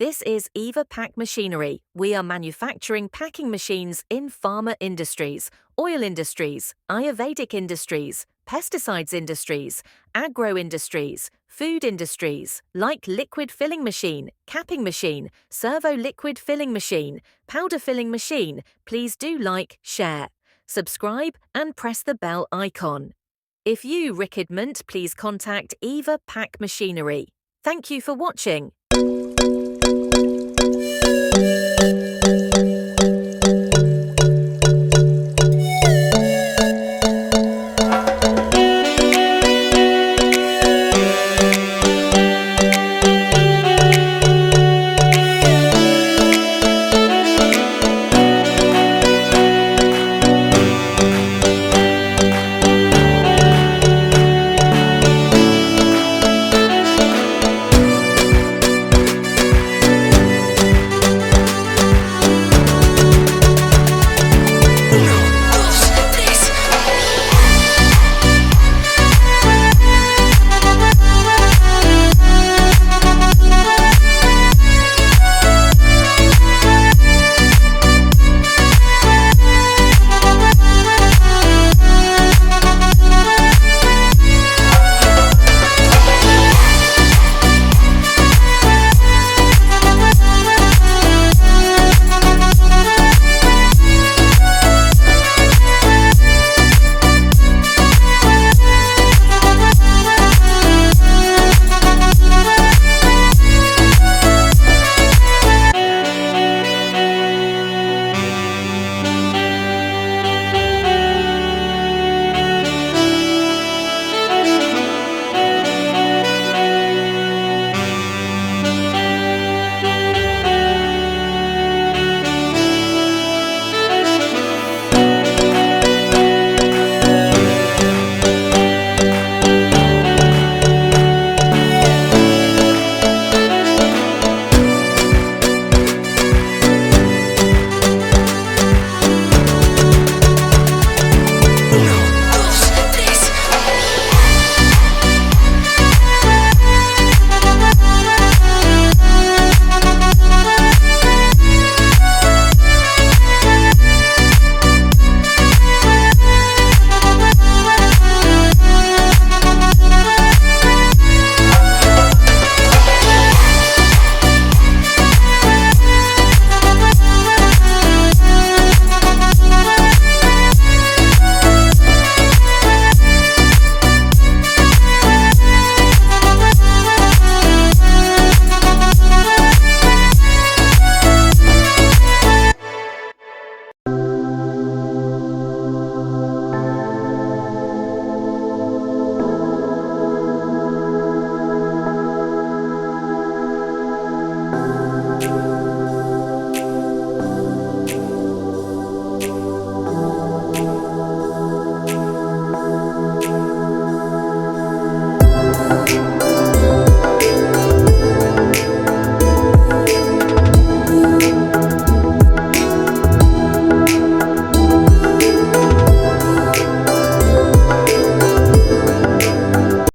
This is EVA PACK Machinery. We are manufacturing packing machines in pharma industries, oil industries, Ayurvedic industries, pesticides industries, agro industries, food industries, like Liquid Filling Machine, capping machine, Servo Liquid Filling Machine, powder filling machine. Please do like, share, subscribe, and press the bell icon. If you requirement, please contact EVA PACK Machinery. Thank you for watching.